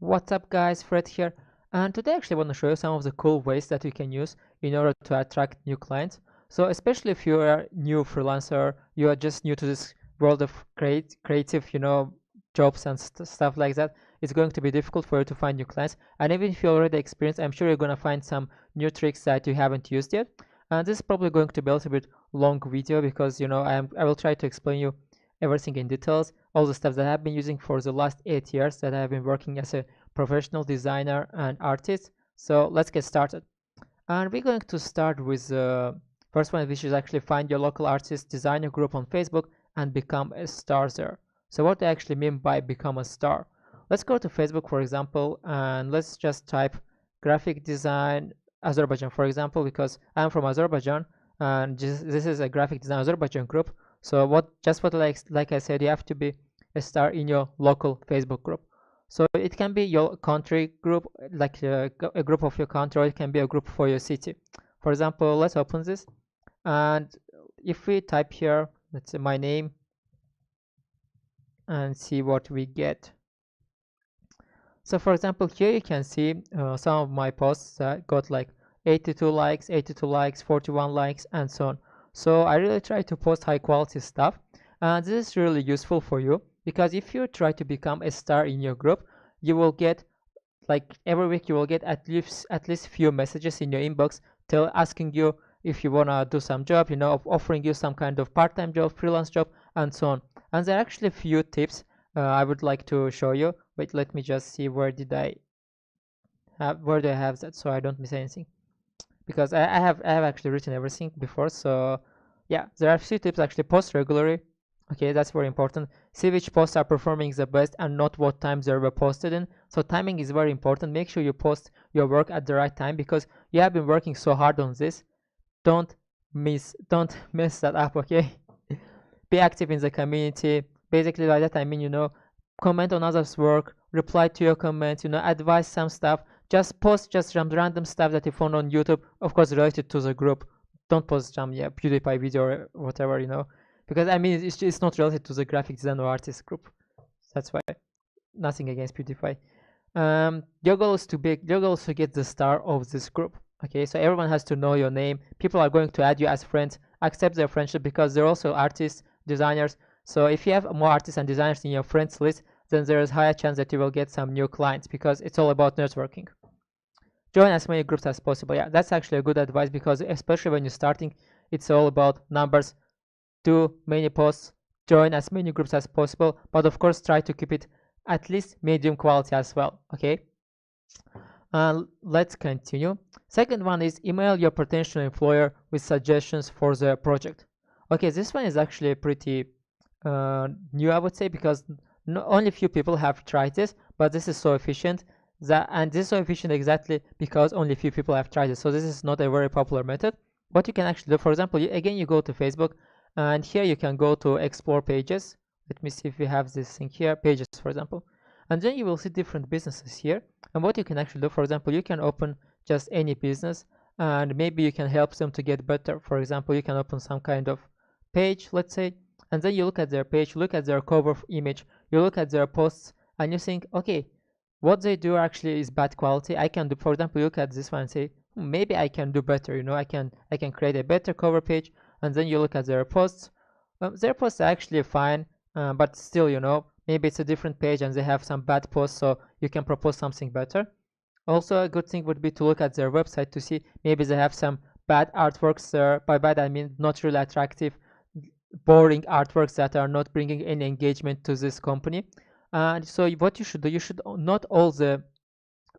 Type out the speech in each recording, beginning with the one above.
What's up guys, Fred here, and today I actually want to show you some of the cool ways that you can use in order to attract new clients. So especially if you are new freelancer, you are just new to this world of creative, jobs and stuff like that, it's going to be difficult for you to find new clients. And even if you're already experienced, I'm sure you're going to find some new tricks that you haven't used yet. And this is probably going to be a little bit long video because I will try to explain you everything in details, all the stuff that I've been using for the last 8 years that I've been working as a professional designer and artist. So let's get started. And we're going to start with the first one, which is actually find your local artist designer group on Facebook and become a star there. So what do I actually mean by become a star? Let's go to Facebook, for example, and let's just type graphic design Azerbaijan, for example, because I'm from Azerbaijan and this is a graphic design Azerbaijan group. So like I said, you have to be a star in your local Facebook group. So it can be your country group, like a group of your country, or it can be a group for your city. For example, let's open this, and if we type here, let's say my name, and see what we get. So for example, here you can see some of my posts that got like 82 likes, 41 likes, and so on. So I really try to post high quality stuff, and this is really useful for you because if you try to become a star in your group, you will get, like, every week you will get at least few messages in your inbox asking you if you wanna do some job, offering you some kind of part-time job, freelance job, and so on. And there are actually a few tips I would like to show you. Wait, let me just see where do I have that so I don't miss anything, because I have actually written everything before. So yeah, there are a few tips. Actually, post regularly. Okay, that's very important. See which posts are performing the best and not what times they were posted in. So timing is very important. Make sure you post your work at the right time because you have been working so hard on this. Don't mess that up, okay? Be active in the community. Basically, by that I mean, comment on others' work, reply to your comments, advise some stuff. Just post some random stuff that you found on YouTube, of course related to the group. Don't post some PewDiePie video or whatever, because I mean it's not related to the graphic design or artist group. That's why. Nothing against PewDiePie. Your goal is to get the star of this group. Okay, so everyone has to know your name. People are going to add you as friends, accept their friendship because they're also artists, designers. So if you have more artists and designers in your friends list, then there is higher chance that you will get some new clients because it's all about networking. Join as many groups as possible. Yeah, that's actually a good advice because especially when you're starting, it's all about numbers. Do many posts, join as many groups as possible, but of course try to keep it at least medium quality as well. Okay, let's continue. Second one is email your potential employer with suggestions for the project. Okay, this one is actually pretty new, I would say, because only few people have tried this, but this is so efficient and this is so efficient exactly because only few people have tried it. So this is not a very popular method. What you can actually do, for example, again, you go to Facebook, and here you can go to explore pages. Let me see if we have this thing here, pages, for example, and then you will see different businesses here. And what you can actually do, for example, you can open just any business and maybe you can help them to get better. For example, you can open some kind of page, let's say, and then you look at their page, look at their cover image, you look at their posts, and you think, okay, what they do actually is bad quality. I can do, for example, look at this one and say, maybe I can do better. I can create a better cover page. And then you look at their posts. Their posts are actually fine, but still, maybe it's a different page and they have some bad posts, so you can propose something better. Also, a good thing would be to look at their website to see maybe they have some bad artworks there. By bad, I mean not really attractive, boring artworks that are not bringing any engagement to this company. And so what you should do, you should not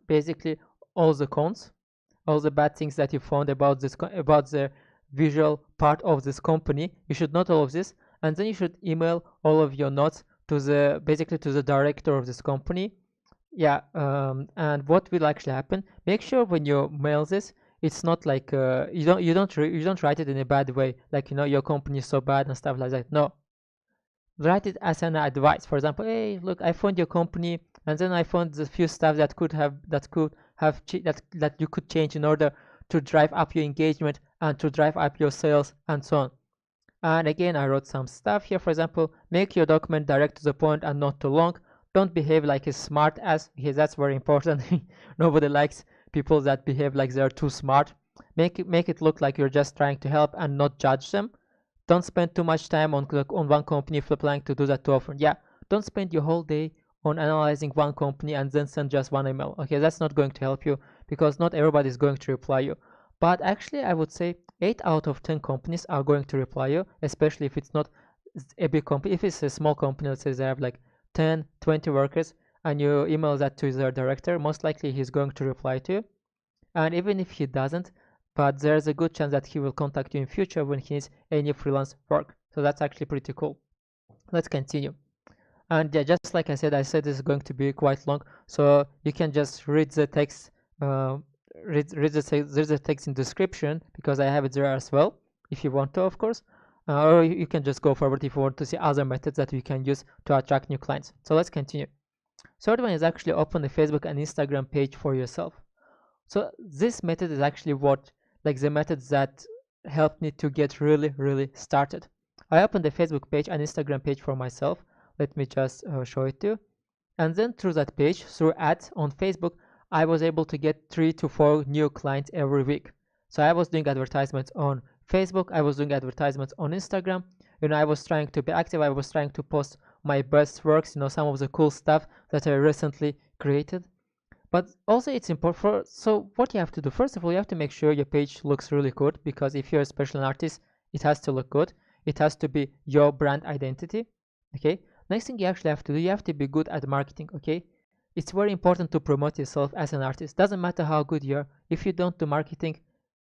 basically all the cons, all the bad things that you found about the visual part of this company. You should note all of this, and then you should email all of your notes to the director of this company. Yeah, and what will actually happen? Make sure when you mail this, it's not like you don't write it in a bad way, like your company is so bad and stuff like that. No, write it as an advice. For example, hey, look, I found your company, and then I found the few stuff that you could change in order to drive up your engagement and to drive up your sales and so on. And again, I wrote some stuff here. For example, make your document direct to the point and not too long. don't behave like a smart ass, because that's very important. Nobody likes people that behave like they're too smart. Make it look like you're just trying to help and not judge them. Don't spend too much time on one company if you're planning to do that too often. Yeah, don't spend your whole day on analyzing one company and then send just one email. Okay, that's not going to help you, because not everybody is going to reply you. But actually, I would say 8 out of 10 companies are going to reply you, especially if it's not a big company. If it's a small company, let's say they have like 10, 20 workers, and you email that to their director, most likely he's going to reply to you. And even if he doesn't, but there's a good chance that he will contact you in future when he needs any freelance work. So that's actually pretty cool. Let's continue. And yeah, just like I said this is going to be quite long, so you can just read the text, uh, there's a text in description, because I have it there as well, if you want to, of course. Or you can just go forward if you want to see other methods that you can use to attract new clients. So let's continue. Third one is actually open a Facebook and Instagram page for yourself. So this method is actually the methods that helped me to get really started. I opened a Facebook page and Instagram page for myself. Let me just show it to you. And then through that page, through ads on Facebook, I was able to get 3 to 4 new clients every week. So I was doing advertisements on Facebook, I was doing advertisements on Instagram. I was trying to be active, I was trying to post my best works, some of the cool stuff that I recently created. But also it's important so what you have to do, first of all, you have to make sure your page looks really good, because if you're a special artist, it has to look good. It has to be your brand identity. Okay, next thing you actually have to do, you have to be good at marketing. Okay, it's very important to promote yourself as an artist. Doesn't matter how good you are, if you don't do marketing,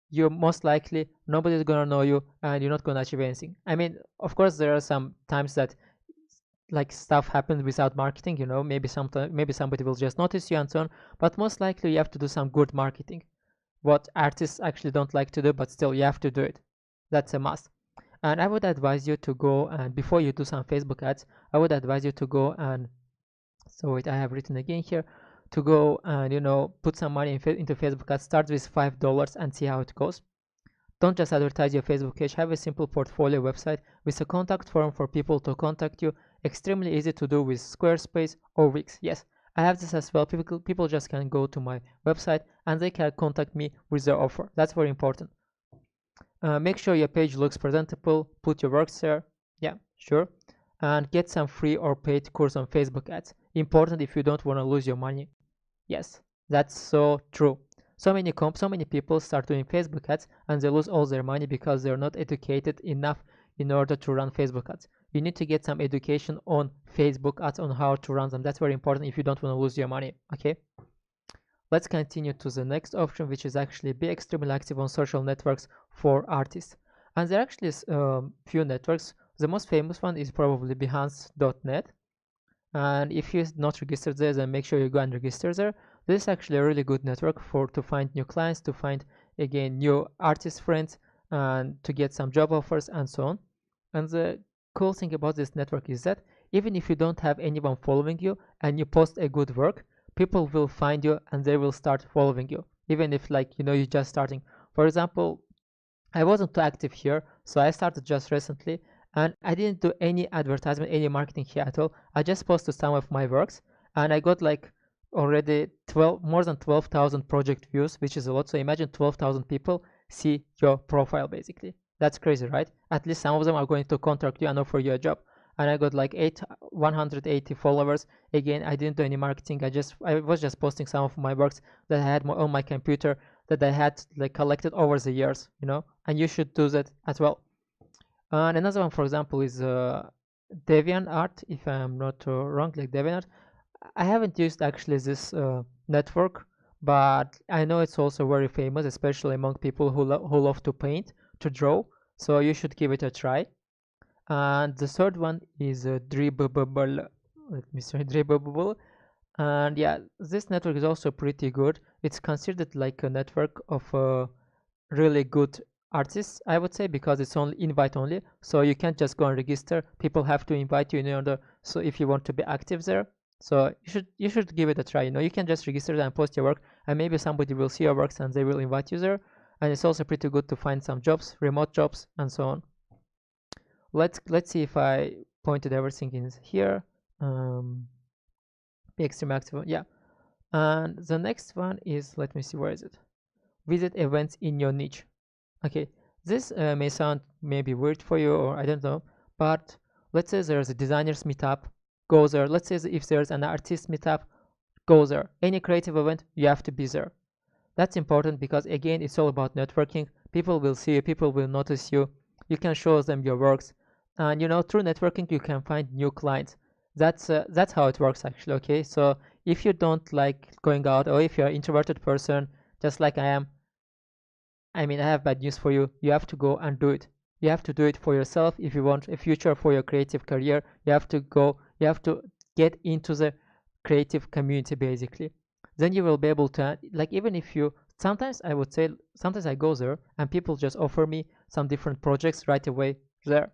you're most likely nobody's gonna know you and you're not gonna achieve anything. I mean, of course there are some times that like stuff happens without marketing, maybe somebody will just notice you and so on, but most likely you have to do some good marketing, what artists actually don't like to do, but still you have to do it. That's a must. And I would advise you to go, and before you do some Facebook ads, I would advise you to go and, so wait, I have written again here, to go and put some money into Facebook ads. Start with $5 and see how it goes. Don't just advertise your Facebook page. Have a simple portfolio website with a contact form for people to contact you. Extremely easy to do with Squarespace or Wix. Yes, I have this as well. People just can go to my website and they can contact me with their offer. That's very important. Make sure your page looks presentable. Put your works there. Yeah, sure. And get some free or paid course on Facebook ads. Important if you don't want to lose your money. Yes, that's so true. So many people start doing Facebook ads and they lose all their money because they're not educated enough in order to run Facebook ads. You need to get some education on Facebook ads, on how to run them. That's very important if you don't want to lose your money. Okay, let's continue to the next option, which is actually be extremely active on social networks for artists. And there are actually few networks. The most famous one is probably Behance.net. And if you're not registered there, then make sure you go and register there. This is actually a really good network to find new clients, to find again new artist friends, and to get some job offers and so on. And the cool thing about this network is that even if you don't have anyone following you and you post a good work, people will find you and they will start following you, even if you're just starting. For example, I wasn't too active here, so I started just recently, and I didn't do any advertisement, any marketing here at all. I just posted some of my works, and I got already more than 12,000 project views, which is a lot. So imagine 12,000 people see your profile basically. That's crazy, right? At least some of them are going to contact you and offer you a job. And I got 180 followers. Again, I didn't do any marketing. I was just posting some of my works that I had on my computer, that I had collected over the years, and you should do that as well. And another one, for example, is DeviantArt, if I'm not wrong, DeviantArt. I haven't used actually this network, but I know it's also very famous, especially among people who love to paint, to draw. So you should give it a try. And the third one is Dribbble. Let me see, Dribbble. And yeah, this network is also pretty good. It's considered like a network of really good artists, I would say, because it's only invite only. So you can't just go and register. People have to invite you in order. So if you want to be active there, so you should give it a try. You can just register and post your work, and maybe somebody will see your works and they will invite you there. And it's also pretty good to find some jobs, remote jobs, and so on. Let's see if I pointed everything in here. be extremely active. Yeah. And the next one is, let me see, where is it? Visit events in your niche. Okay, this may sound maybe weird for you, or I don't know, but let's say there's a designers meetup, go there. Let's say if there's an artist meetup, go there. Any creative event, you have to be there. That's important because again, it's all about networking. People will see you, people will notice you. You can show them your works, and through networking you can find new clients. That's how it works actually. Okay, so if you don't like going out, or if you're an introverted person, just like I am, I mean, I have bad news for you. You have to go and do it. You have to do it for yourself if you want a future for your creative career. You have to go, you have to get into the creative community basically. Then you will be able to, like, even if you, sometimes I would say, sometimes I go there and people just offer me some different projects right away there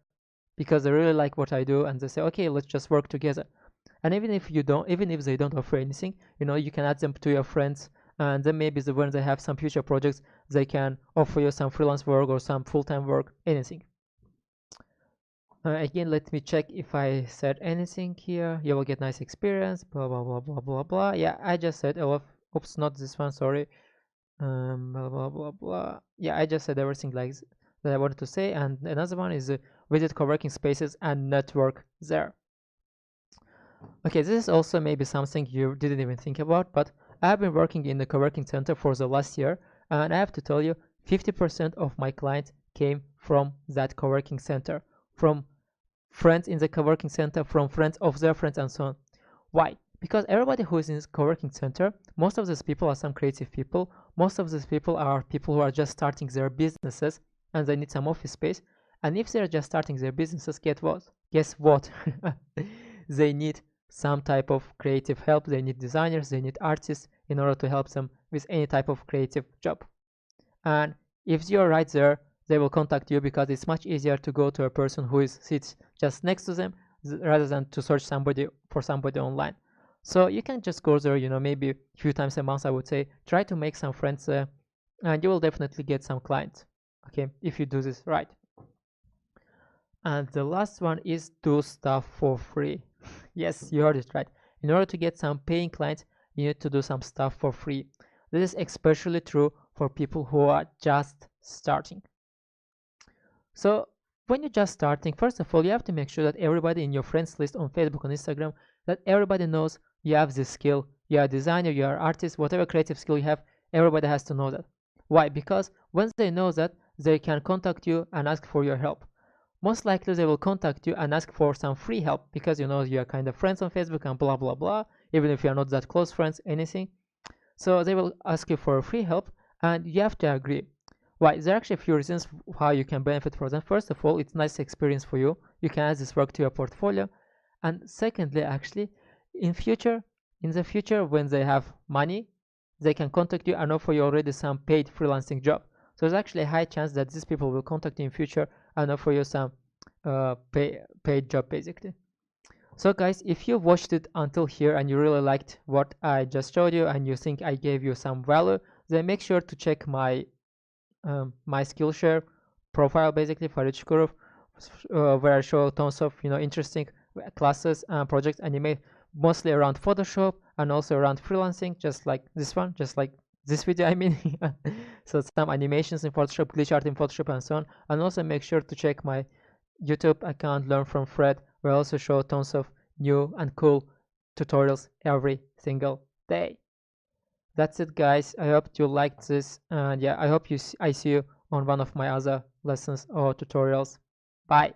because they really like what I do and they say, okay, let's just work together. And even if they don't offer anything, you can add them to your friends, and then maybe when they have some future projects, they can offer you some freelance work or some full-time work, anything. Again, let me check if I said anything here. You will get nice experience, blah blah blah blah blah blah. Yeah, I just said a lot. Oops, not this one, sorry. Blah blah blah blah. Yeah, I just said everything like that I wanted to say. And another one is visit co-working spaces and network there. Okay, this is also maybe something you didn't even think about, but I've been working in the co-working center for the last year, and I have to tell you, 50% of my clients came from that co-working center, from friends in the co-working center, from friends of their friends, and so on. Why? Because everybody who is in this co-working center, most of these people are some creative people. Most of these people are people who are just starting their businesses, and they need some office space. And if they're just starting their businesses, Guess what? They need some type of creative help. They need designers, they need artists in order to help them with any type of creative job. And if you're right there, they will contact you because it's much easier to go to a person who sits just next to them rather than to search for somebody online. So you can just go there, maybe a few times a month, I would say. Try to make some friends and you will definitely get some clients, okay, if you do this right. And the last one is do stuff for free. Yes, you heard it right. In order to get some paying clients, you need to do some stuff for free. This is especially true for people who are just starting. So when you're just starting, first of all, you have to make sure that everybody in your friends list on Facebook and Instagram, that everybody knows you have this skill. You're a designer, you're an artist, whatever creative skill you have, everybody has to know that. Why? Because once they know that, they can contact you and ask for your help. Most likely they will contact you and ask for some free help because you are kind of friends on Facebook and blah blah blah, even if you are not that close friends, anything. So they will ask you for free help and you have to agree. Why? There are actually a few reasons how you can benefit from them. First of all, it's a nice experience for you. You can add this work to your portfolio. And secondly, actually, in the future when they have money, they can contact you and offer you already some paid freelancing job. So there's actually a high chance that these people will contact you in future and offer you some paid job basically. So guys, if you watched it until here and you really liked what I just showed you and you think I gave you some value, then make sure to check my Skillshare profile basically for Ichkurov, where I show tons of interesting classes and projects animate mostly around Photoshop and also around freelancing, just like this one, just like this video I mean. So some animations in Photoshop, glitch art in Photoshop and so on. And also make sure to check my YouTube account, Learn from Fred, where I also show tons of new and cool tutorials every single day. That's it guys, I hope you liked this, and yeah, I hope I see you on one of my other lessons or tutorials. Bye.